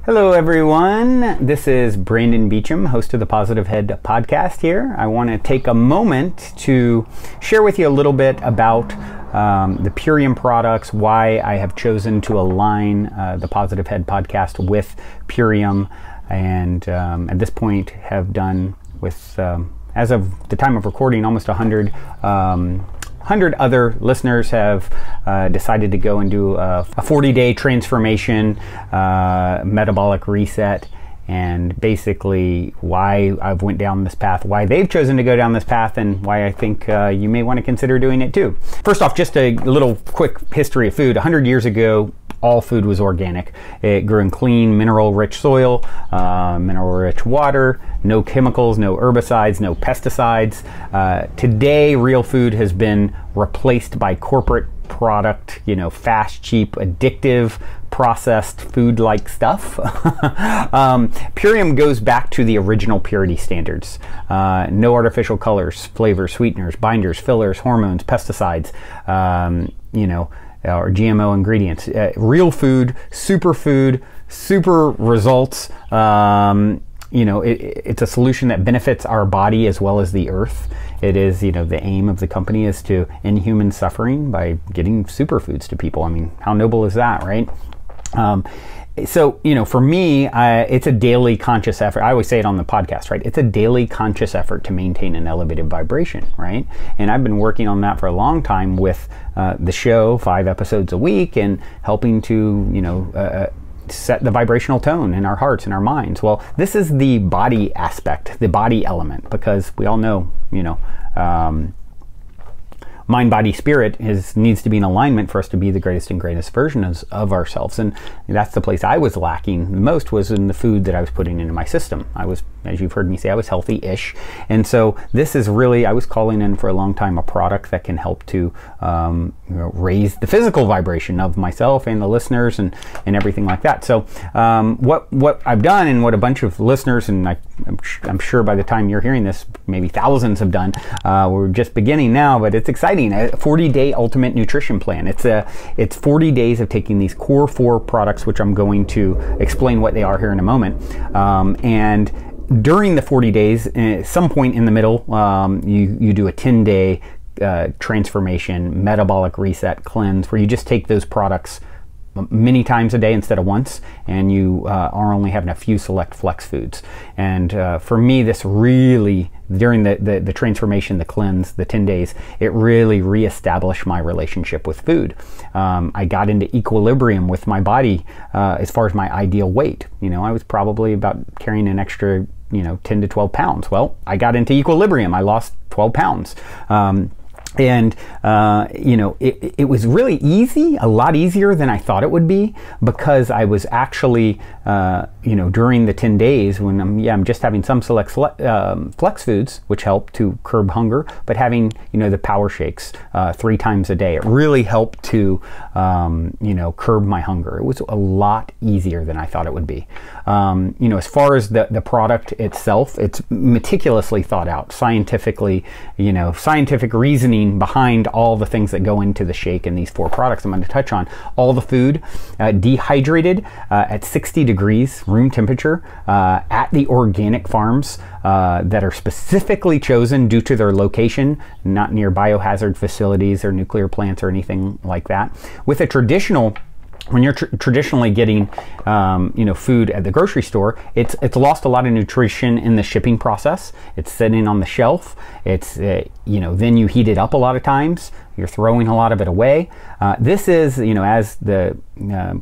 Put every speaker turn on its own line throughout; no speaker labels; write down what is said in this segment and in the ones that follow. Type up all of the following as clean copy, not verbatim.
Hello everyone, this is Brandon Beachum, host of the Positive Head podcast here. I want to take a moment to share with you a little bit about the Purium products, why I have chosen to align the Positive Head podcast with Purium, and at this point have done with, as of the time of recording, almost 100 other listeners have decided to go and do a 40-day transformation, metabolic reset, and basically why I've went down this path, why they've chosen to go down this path, and why I think you may want to consider doing it too. First off, just a little quick history of food. 100 years ago, all food was organic. It grew in clean, mineral-rich soil, mineral-rich water, no chemicals, no herbicides, no pesticides. Today, real food has been replaced by corporate product, fast, cheap, addictive, processed food-like stuff. Purium goes back to the original purity standards. No artificial colors, flavors, sweeteners, binders, fillers, hormones, pesticides, or GMO ingredients. Real food, super results. It's a solution that benefits our body as well as the earth. It is, the aim of the company is to end human suffering by getting superfoods to people. I mean, how noble is that, right? So, for me, it's a daily conscious effort. I always say it on the podcast, right? It's a daily conscious effort to maintain an elevated vibration, right? And I've been working on that for a long time with the show, 5 episodes a week, and helping to, set the vibrational tone in our hearts and our minds. Well, this is the body aspect, the body element, because we all know, mind, body, spirit needs to be in alignment for us to be the greatest and greatest versions of ourselves. And that's the place I was lacking the most, was in the food that I was putting into my system. I was, as you've heard me say, I was healthy-ish. And so this is really, I was calling in for a long time, a product that can help to raise the physical vibration of myself and the listeners and everything like that. So what I've done, and what a bunch of listeners, and I'm sure by the time you're hearing this, maybe thousands have done, we're just beginning now, but it's exciting. A 40-day ultimate nutrition plan. It's 40 days of taking these core 4 products, which I'm going to explain what they are here in a moment. And during the 40 days, at some point in the middle, you do a 10-day transformation, metabolic reset, cleanse, where you just take those products many times a day instead of once, and you are only having a few select flex foods. And for me, this really, during the transformation, the cleanse, the 10 days, it really reestablished my relationship with food. I got into equilibrium with my body as far as my ideal weight. I was probably about carrying an extra 10 to 12 pounds. Well, I got into equilibrium. I lost 12 pounds. And, it was really easy, a lot easier than I thought it would be, because I was actually, during the 10 days when I'm just having some select flex foods, which help to curb hunger, but having, the power shakes 3 times a day. It really helped to, curb my hunger. It was a lot easier than I thought it would be. As far as the product itself, it's meticulously thought out, scientifically, scientific reasoning behind all the things that go into the shake and these 4 products I'm going to touch on. All the food dehydrated at 60 degrees room temperature at the organic farms that are specifically chosen due to their location, not near biohazard facilities or nuclear plants or anything like that. With a traditional, when you're traditionally getting, food at the grocery store, it's lost a lot of nutrition in the shipping process. It's sitting on the shelf. It's, then you heat it up a lot of times. You're throwing a lot of it away. This is, as the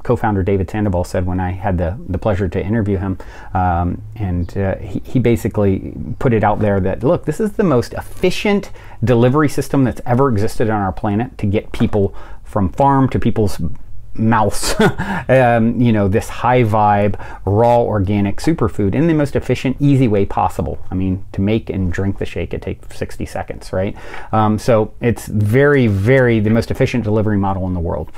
co-founder David Sandoval said when I had the pleasure to interview him, and he basically put it out there that, look, this is the most efficient delivery system that's ever existed on our planet to get people from farm to people's mouths, this high vibe, raw organic superfood in the most efficient, easy way possible. I mean, to make and drink the shake, it takes 60 seconds, right? So it's very, very the most efficient delivery model in the world.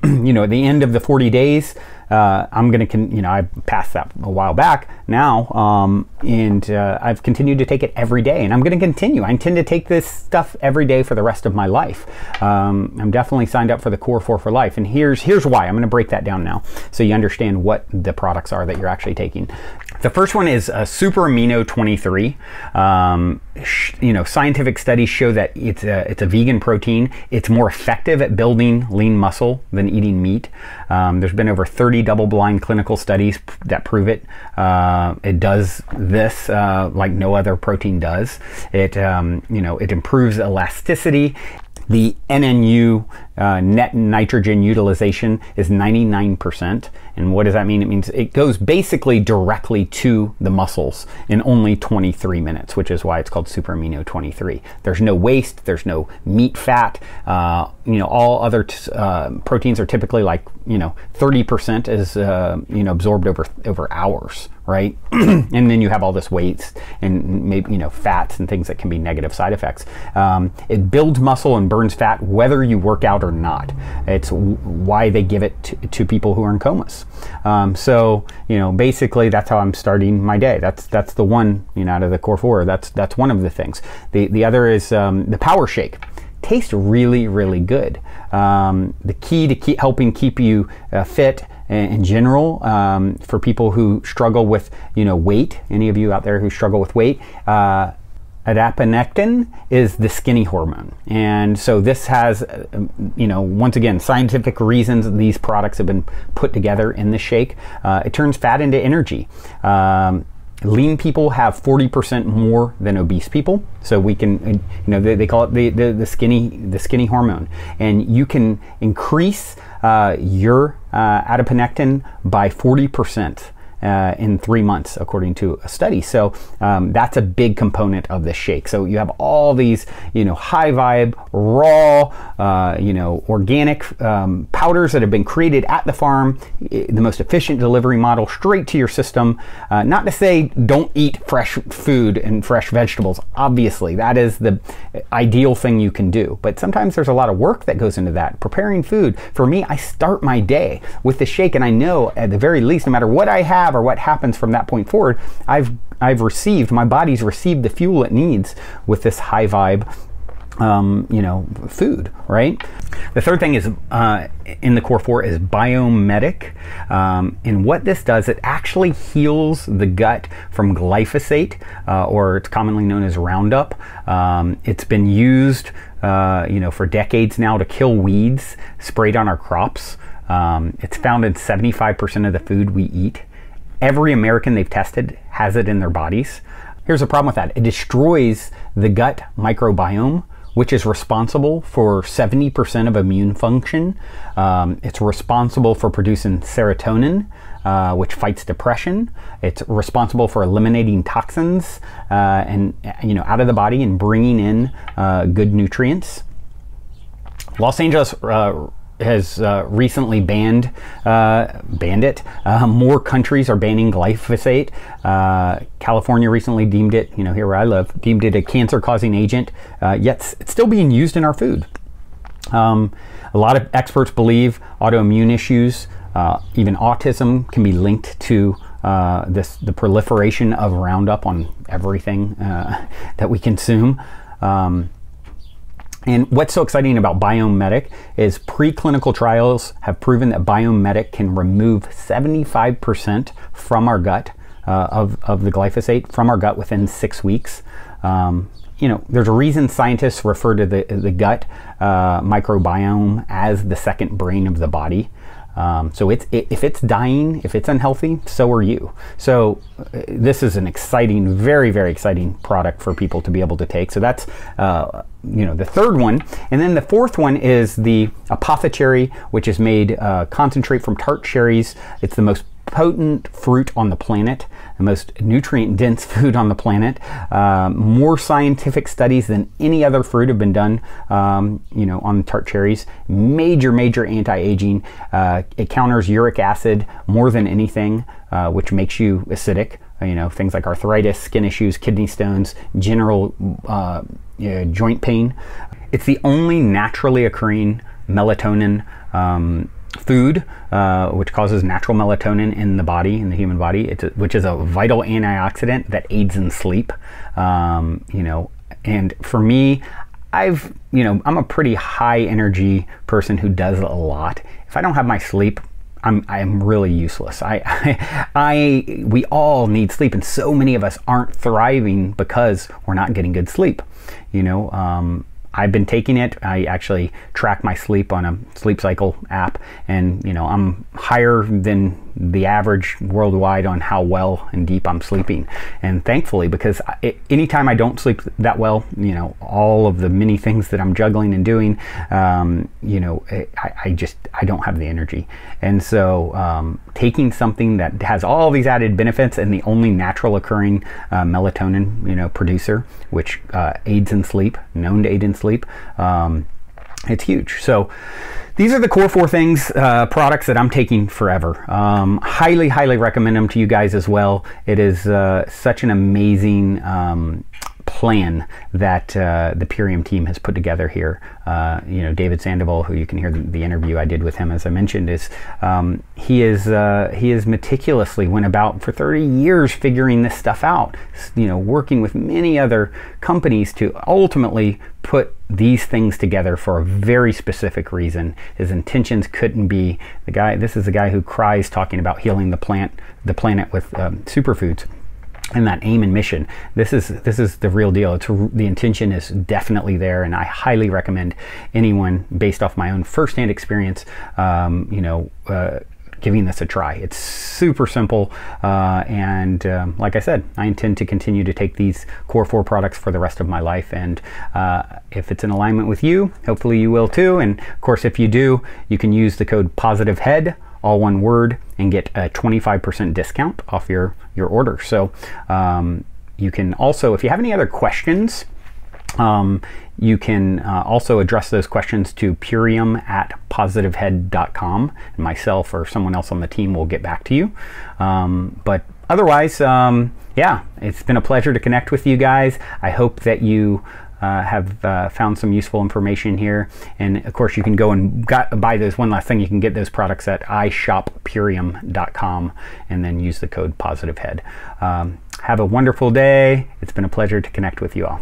you know, at the end of the 40 days, I'm going to, you know, I passed that a while back now, and I've continued to take it every day, and I'm going to continue. I intend to take this stuff every day for the rest of my life. I'm definitely signed up for the Core 4 for life, and here's why. I'm going to break that down now so you understand what the products are that you're actually taking. The first one is Super Amino 23. You know, scientific studies show that it's a vegan protein. It's more effective at building lean muscle than eating meat. There's been over 30 double-blind clinical studies that prove it. It does this like no other protein does. It you know, it improves elasticity. The NNU, net nitrogen utilization, is 99%. And what does that mean? It means it goes basically directly to the muscles in only 23 minutes, which is why it's called Super Amino 23. There's no waste, there's no meat fat. You know, all other proteins are typically like, you know, 30% is you know, absorbed over hours, right? And then you have all this waste and maybe, you know, fats and things that can be negative side effects. It builds muscle and burns fat whether you work out or not. It's why they give it to people who are in comas. So, you know, basically that's how I'm starting my day. That's the one, you know, out of the Core 4. That's one of the things. The other is the Power Shake. Tastes really, really good. The key to helping keep you fit in general, for people who struggle with, you know, weight, any of you out there who struggle with weight, adiponectin is the skinny hormone. And so this has, you know, once again, scientific reasons these products have been put together in the shake. It turns fat into energy. Lean people have 40% more than obese people, so we can, you know, they call it the skinny hormone, and you can increase your adiponectin by 40%. In 3 months, according to a study. So that's a big component of the shake. So you have all these, you know, high vibe, raw, you know, organic powders that have been created at the farm, the most efficient delivery model straight to your system. Not to say don't eat fresh food and fresh vegetables. Obviously, that is the ideal thing you can do. But sometimes there's a lot of work that goes into that. Preparing food. For me, I start my day with the shake, and I know at the very least, no matter what I have or what happens from that point forward, my body's received the fuel it needs with this high vibe, you know, food, right? The third thing is in the Core 4 is Biomedic, and what this does, it actually heals the gut from glyphosate, or it's commonly known as Roundup. It's been used, you know, for decades now to kill weeds sprayed on our crops. It's found in 75% of the food we eat. Every American they've tested has it in their bodies. Here's the problem with that. It destroys the gut microbiome, which is responsible for 70% of immune function. It's responsible for producing serotonin, which fights depression. It's responsible for eliminating toxins and, you know, out of the body and bringing in good nutrients. Los Angeles has recently banned it. More countries are banning glyphosate. California recently deemed it, you know, here where I live, deemed it a cancer-causing agent, yet it's still being used in our food. A lot of experts believe autoimmune issues, even autism, can be linked to the proliferation of Roundup on everything that we consume. And what's so exciting about Biomedic is preclinical trials have proven that Biomedic can remove 75% from our gut of the glyphosate from our gut within 6 weeks. You know, there's a reason scientists refer to the gut microbiome as the second brain of the body. So if it's dying, if it's unhealthy, so are you. So this is an exciting, very, very exciting product for people to be able to take. So that's, you know, the third one. And then the fourth one is the Apothecary, which is made concentrate from tart cherries. It's the most potent fruit on the planet, the most nutrient-dense food on the planet. More scientific studies than any other fruit have been done, you know, on tart cherries. Major anti-aging. It counters uric acid more than anything, which makes you acidic. You know, things like arthritis, skin issues, kidney stones, general joint pain. It's the only naturally occurring melatonin food, which causes natural melatonin in the body, in the human body, which is a vital antioxidant that aids in sleep. You know, and for me, I'm a pretty high energy person who does a lot. If I don't have my sleep, I'm really useless. We all need sleep, and so many of us aren't thriving because we're not getting good sleep. You know, I've been taking it. I actually track my sleep on a sleep cycle app, and you know, I'm higher than the average worldwide on how well and deep I'm sleeping. And thankfully, because anytime I don't sleep that well, you know, all of the many things that I'm juggling and doing, you know, I don't have the energy. And so taking something that has all these added benefits and the only natural occurring melatonin, you know, producer, which aids in sleep, known to aid in sleep, it's huge. So these are the core 4 things, products that I'm taking forever. Highly, highly recommend them to you guys as well. It is such an amazing plan that the Purium team has put together here. You know, David Sandoval, who you can hear the interview I did with him, as I mentioned, is he is meticulously went about for 30 years figuring this stuff out. You know, working with many other companies to ultimately put these things together for a very specific reason. His intentions couldn't be the guy. This is the guy who cries talking about healing the planet with superfoods. And that aim and mission, this is the real deal. The intention is definitely there, and I highly recommend anyone, based off my own firsthand experience, you know, giving this a try. It's super simple, and like I said, I intend to continue to take these core 4 products for the rest of my life, and if it's in alignment with you, hopefully you will too. And of course, if you do, you can use the code POSITIVEHEAD, all one word, and get a 25% discount off your order. So you can also, if you have any other questions, you can also address those questions to purium@positivehead.com, and myself or someone else on the team will get back to you. But otherwise, yeah, it's been a pleasure to connect with you guys. I hope that you have found some useful information here. And of course, you can go and buy those. One last thing, you can get those products at ishoppurium.com and then use the code POSITIVEHEAD. Have a wonderful day. It's been a pleasure to connect with you all.